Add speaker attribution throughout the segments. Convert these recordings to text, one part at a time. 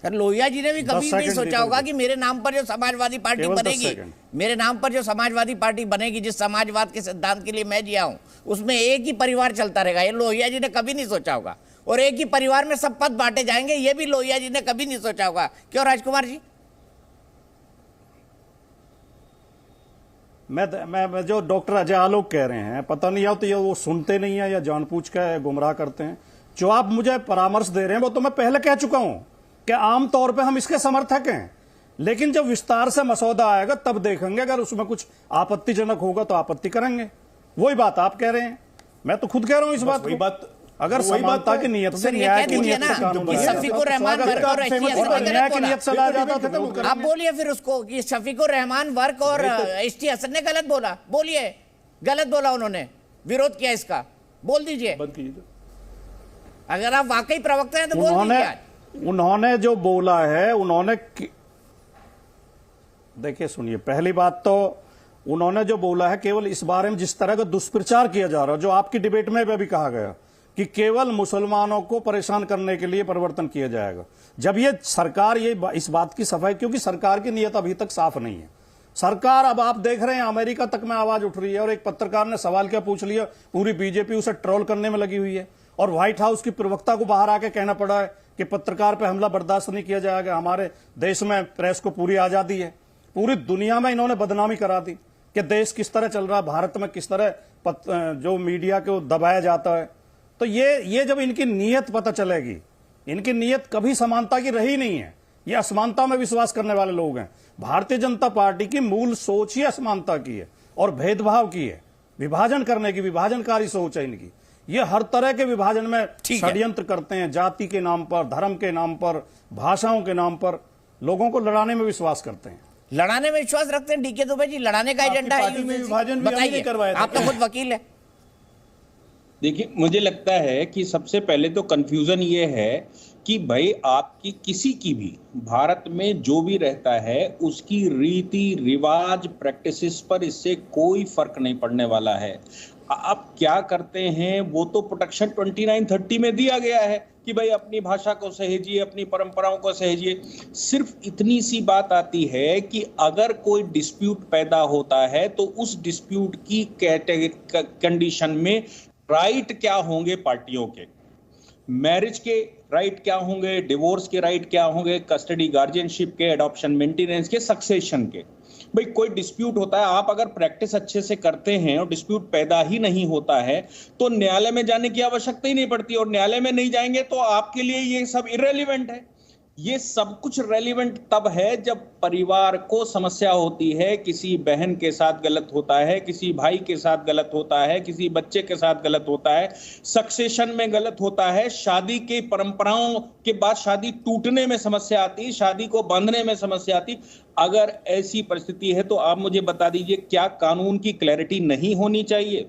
Speaker 1: Sir Lohia ji ने भी कभी नहीं सोचा होगा कि मेरे नाम पर जो समाजवादी पार्टी बनेगी, मेरे नाम पर जो समाजवादी पार्टी बनेगी, जिस समाजवाद के सिद्धांत के लिए मैं जिया हूं, उसमें एक ही परिवार चलता रहेगा। ये लोहिया जी ने कभी नहीं सोचा होगा। और एक ही परिवार में सब पद बांटे जाएंगे, ये भी लोहिया जी ने कभी नहीं सोचा होगा। क्यों राजकुमार जी?
Speaker 2: मैं जो डॉक्टर अजय आलोक कह रहे हैं, पता नहीं या तो ये वो सुनते नहीं है या जानबूझ कर गुमराह करते हैं। जो आप मुझे परामर्श दे रहे हैं वो तो मैं पहले कह चुका हूं कि आमतौर पे हम इसके समर्थक हैं, लेकिन जब विस्तार से मसौदा आएगा तब देखेंगे। अगर उसमें कुछ आपत्तिजनक होगा तो आपत्ति करेंगे। वही बात आप कह रहे हैं, मैं तो खुद कह रहा हूं इस बात को। अगर समानता की नीयत से, न्याय की नीयत से कानून बने,
Speaker 1: शफीकुर रहमान वर्क और
Speaker 2: न्याय की नीयत से लाया जाता था।
Speaker 1: आप बोलिए फिर उसको कि शफीकुर रहमान वर्क और एसटी हसन ने गलत बोला। बोलिए, गलत बोला, उन्होंने विरोध किया इसका, बोल दीजिए। अगर आप वाकई प्रवक्ता हैं तो बोल दीजिए।
Speaker 2: उन्होंने जो बोला है, उन्होंने देखिए सुनिए, पहली बात तो उन्होंने जो बोला है केवल इस बारे में जिस तरह का दुष्प्रचार किया जा रहा है, जो आपकी डिबेट में भी कहा गया कि केवल मुसलमानों को परेशान करने के लिए परिवर्तन किया जाएगा। जब ये सरकार ये इस बात की सफाई, क्योंकि सरकार की नीयत अभी तक साफ नहीं है। सरकार, अब आप देख रहे हैं अमेरिका तक में आवाज उठ रही है, और एक पत्रकार ने सवाल क्या पूछ लिया, पूरी बीजेपी उसे ट्रोल करने में लगी हुई है, और व्हाइट हाउस की प्रवक्ता को बाहर आके कहना पड़ा है कि पत्रकार पर हमला बर्दाश्त नहीं किया जाएगा, हमारे देश में प्रेस को पूरी आजादी है। पूरी दुनिया में इन्होंने बदनामी करा दी कि देश किस तरह चल रहा है, भारत में किस तरह जो मीडिया को दबाया जाता है। तो ये जब इनकी नीयत पता चलेगी, इनकी नीयत कभी समानता की रही नहीं है, ये असमानता में विश्वास करने वाले लोग हैं। भारतीय जनता पार्टी की मूल सोच ही असमानता की है और भेदभाव की है, विभाजन करने की, विभाजनकारी सोच है इनकी। ये हर तरह के विभाजन में षड्यंत्र करते हैं, जाति के नाम पर, धर्म के नाम पर, भाषाओं के नाम पर लोगों को लड़ाने में विश्वास करते हैं।
Speaker 1: लड़ाने में विश्वास रखते हैं डीके दुबे जी, लड़ाने का एजेंडा है।
Speaker 3: विभाजन बताइए,
Speaker 1: आप तो खुद वकील है।
Speaker 4: देखिए, मुझे लगता है कि सबसे पहले तो कंफ्यूजन ये है कि भाई आपकी किसी की भी भारत में जो भी रहता है उसकी रीति रिवाज प्रैक्टिसेस पर इससे कोई फर्क नहीं पड़ने वाला है। आप क्या करते हैं वो तो प्रोटेक्शन 2930 में दिया गया है कि भाई अपनी भाषा को सहेजिए, अपनी परंपराओं को सहेजिए। सिर्फ इतनी सी बात आती है कि अगर कोई डिस्प्यूट पैदा होता है तो उस डिस्प्यूट की कंडीशन में राइट क्या होंगे पार्टियों के, मैरिज के राइट क्या होंगे, डिवोर्स के राइट क्या होंगे, कस्टडी गार्जियनशिप के, एडॉप्शन मेंटेनेंस के, सक्सेशन के। भाई कोई डिस्प्यूट होता है, आप अगर प्रैक्टिस अच्छे से करते हैं और डिस्प्यूट पैदा ही नहीं होता है तो न्यायालय में जाने की आवश्यकता ही नहीं पड़ती, और न्यायालय में नहीं जाएंगे तो आपके लिए ये सब इररेलेवेंट है। ये सब कुछ रेलिवेंट तब है जब परिवार को समस्या होती है, किसी बहन के साथ गलत होता है, किसी भाई के साथ गलत होता है, किसी बच्चे के साथ गलत होता है, सक्सेशन में गलत होता है, शादी की परंपराओं के बाद शादी टूटने में समस्या आती, शादी को बांधने में समस्या आती। अगर ऐसी परिस्थिति है तो आप मुझे बता दीजिए, क्या कानून की क्लैरिटी नहीं होनी चाहिए?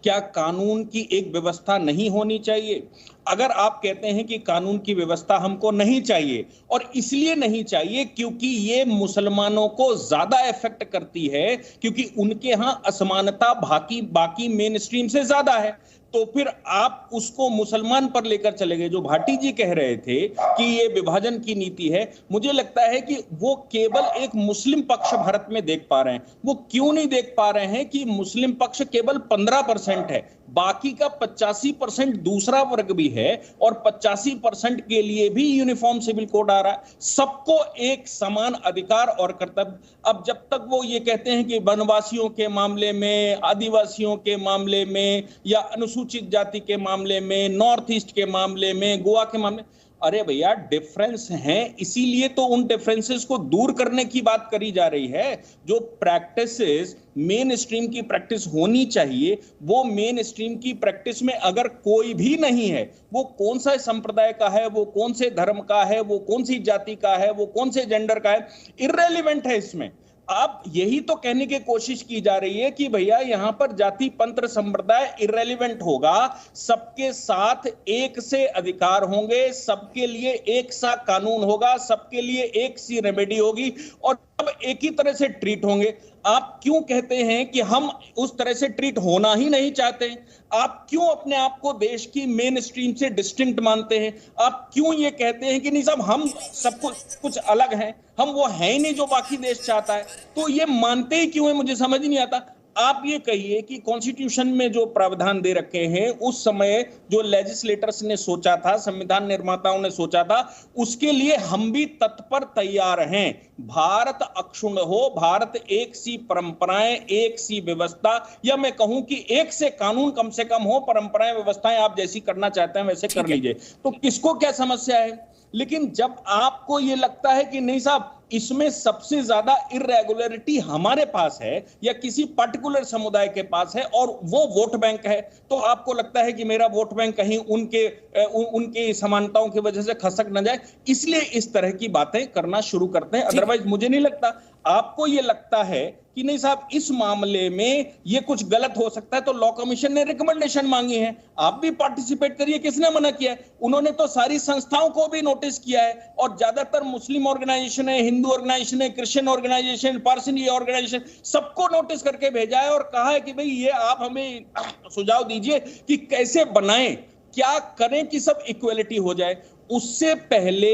Speaker 4: क्या कानून की एक व्यवस्था नहीं होनी चाहिए? अगर आप कहते हैं कि कानून की व्यवस्था हमको नहीं चाहिए, और इसलिए नहीं चाहिए क्योंकि ये मुसलमानों को ज्यादा इफेक्ट करती है, क्योंकि उनके यहां असमानता बाकी मेन स्ट्रीम से ज्यादा है, तो फिर आप उसको मुसलमान पर लेकर चले गए। जो भाटी जी कह रहे थे कि ये विभाजन की नीति है, मुझे लगता है कि वो केवल एक मुस्लिम पक्ष भारत में देख पा रहे हैं। वो क्यों नहीं देख पा रहे हैं कि मुस्लिम पक्ष केवल 15% है, बाकी का 85% दूसरा वर्ग भी है, और 85% के लिए भी यूनिफॉर्म सिविल कोड आ रहा है। सबको एक समान अधिकार और कर्तव्य। अब जब तक वो ये कहते हैं कि वनवासियों के मामले में, आदिवासियों के मामले में, या अनुसूचित जाति के मामले में, नॉर्थ ईस्ट के मामले में, गोवा के मामले, अरे भैया डिफरेंस हैं, इसीलिए तो उन डिफरेंसेस को दूर करने की बात करी जा रही है। जो प्रैक्टिसेस मेन स्ट्रीम की प्रैक्टिस होनी चाहिए, वो मेन स्ट्रीम की प्रैक्टिस में अगर कोई भी नहीं है, वो कौन सा संप्रदाय का है, वो कौन से धर्म का है, वो कौन सी जाति का है, वो कौन से जेंडर का है, इररेलेवेंट है इसमें। आप यही तो कहने की कोशिश की जा रही है कि भैया यहां पर जाति पंथ संप्रदाय इररेलेवेंट होगा, सबके साथ एक से अधिकार होंगे, सबके लिए एक सा कानून होगा, सबके लिए एक सी रेमेडी होगी, और सब एक ही तरह से ट्रीट होंगे। आप क्यों कहते हैं कि हम उस तरह से ट्रीट होना ही नहीं चाहते? आप क्यों अपने आप को देश की मेन स्ट्रीम से डिस्टिंक्ट मानते हैं? आप क्यों ये कहते हैं कि नहीं साहब हम सब कुछ अलग हैं, हम वो है ही नहीं जो बाकी देश चाहता है? तो ये मानते ही क्यों है, मुझे समझ नहीं आता। आप ये कहिए कि कॉन्स्टिट्यूशन में जो प्रावधान दे रखे हैं उस समय जो लेजिस्लेटर्स ने सोचा था, संविधान निर्माताओं ने सोचा था, उसके लिए हम भी तत्पर तैयार हैं। भारत अक्षुण्ण हो, भारत एक सी परंपराएं, एक सी व्यवस्था, या मैं कहूं कि एक से कानून कम से कम हो, परंपराएं व्यवस्थाएं आप जैसी करना चाहते हैं वैसे कर लीजिए, तो किसको क्या समस्या है? लेकिन जब आपको ये लगता है कि नहीं साहब इसमें सबसे ज्यादा इर्रेगुलरिटी हमारे पास है या किसी पर्टिकुलर समुदाय के पास है और वो वोट बैंक है, तो आपको लगता है कि मेरा वोट बैंक कहीं उनके समानताओं की वजह से खसक न जाए, इसलिए इस तरह की बातें करना शुरू करते हैं। अदरवाइज मुझे नहीं लगता। आपको ये लगता है कि नहीं साहब इस मामले में ये कुछ गलत हो सकता है, तो लॉ कमीशन ने रिकमेंडेशन मांगी है, आप भी पार्टिसिपेट करिए। किसने मना किया है? उन्होंने तो सारी संस्थाओं को भी नोटिस किया है, और ज्यादातर मुस्लिम ऑर्गेनाइजेशन है, हिंदू ऑर्गेनाइजेशन है, क्रिश्चियन ऑर्गेनाइजेशन, पारसी ऑर्गेनाइजेशन, सबको नोटिस करके भेजा है और कहा है कि भाई ये आप हमें सुझाव दीजिए कि कैसे बनाएं, क्या करें कि सब इक्वलिटी हो जाए। उससे पहले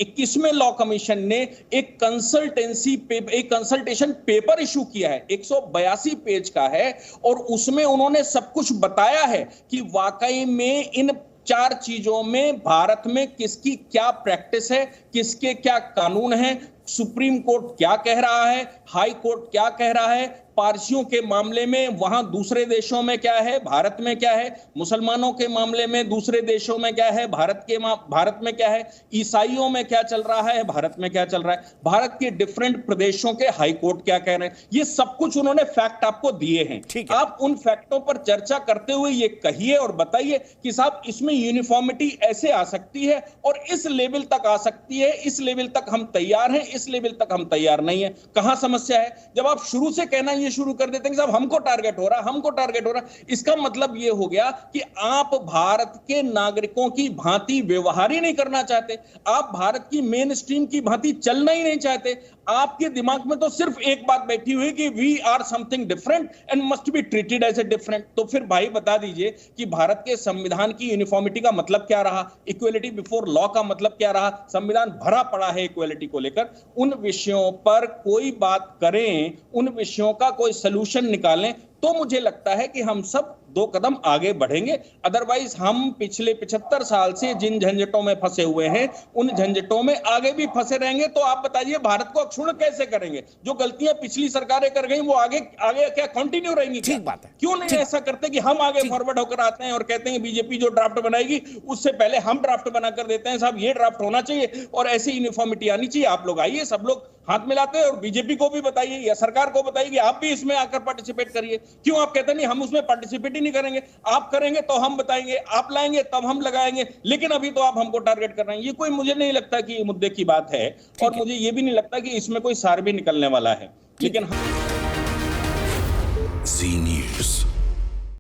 Speaker 4: 21वें लॉ कमीशन ने एक कंसल्टेशन पेपर इशू किया है, 182 पेज का है, और उसमें उन्होंने सब कुछ बताया है कि वाकई में इन 4 चीजों में भारत में किसकी क्या प्रैक्टिस है, किसके क्या कानून हैं, सुप्रीम कोर्ट क्या कह रहा है, हाई कोर्ट क्या कह रहा है, पारसियों के मामले में वहां दूसरे देशों में क्या है, भारत में क्या है, मुसलमानों के मामले में दूसरे देशों में क्या है, भारत में क्या है, ईसाइयों में क्या चल रहा है, भारत में क्या चल रहा है, भारत के डिफरेंट प्रदेशों के हाई कोर्ट क्या कह रहे हैं, ये सब कुछ उन्होंने फैक्ट आपको दिए हैं। आप उन फैक्टों पर चर्चा करते हुए ये कहिए और बताइए कि साहब इसमें यूनिफॉर्मिटी ऐसे आ सकती है और इस लेवल तक आ सकती है, इस लेवल तक हम तैयार हैं, इस लेवल तक हम तैयार नहीं है। कहां समस्या है? जब आप शुरू से कहना ये शुरू कर देते हैं कि साहब हमको टारगेट हो रहा, हमको टारगेट हो रहा, इसका मतलब ये हो गया कि आप भारत के नागरिकों की भांति व्यवहार ही नहीं करना चाहते, आप भारत की मेन स्ट्रीम की भांति चलना ही नहीं चाहते। आपके दिमाग में तो सिर्फ एक बात बैठी हुई कि we are something different and must be treated as a different. तो फिर भाई बता दीजिए कि भारत के संविधान की यूनिफॉर्मिटी का मतलब क्या रहा, इक्वलिटी बिफोर लॉ का मतलब क्या रहा? संविधान भरा पड़ा है इक्वलिटी को लेकर। उन विषयों पर कोई बात करें, उन विषयों का कोई सलूशन निकालें, तो मुझे लगता है कि हम सब 2 कदम आगे बढ़ेंगे। अदरवाइज हम पिछले 75 साल से जिन झंझटों में फंसे हुए हैं उन झंझटों में आगे भी फंसे रहेंगे। तो आप बताइए भारत को अक्षुण्ण कैसे करेंगे? जो गलतियां पिछली सरकारें कर गई वो आगे क्या कंटिन्यू रहेंगी?
Speaker 1: ठीक बात है।
Speaker 4: क्यों नहीं ऐसा करते कि हम आगे फॉरवर्ड होकर आते हैं और कहते हैं बीजेपी जो ड्राफ्ट बनाएगी उससे पहले हम ड्राफ्ट बनाकर देते हैं, साहब ये ड्राफ्ट होना चाहिए और ऐसी यूनिफॉर्मिटी आनी चाहिए। आप लोग आइए, सब लोग हाथ मिलाते हैं और बीजेपी को भी बताइए या सरकार को बताइए कि आप भी इसमें आकर पार्टिसिपेट करिए। क्यों आप कहते नहीं हम उसमें पार्टिसिपेट ही नहीं करेंगे? आप करेंगे तो हम बताएंगे, आप लाएंगे तब हम लगाएंगे, लेकिन अभी तो आप हमको टारगेट कर रहे हैं। ये कोई, मुझे नहीं लगता कि ये मुद्दे की बात है और मुझे ये भी नहीं लगता कि इसमें कोई सार भी निकलने वाला है। लेकिन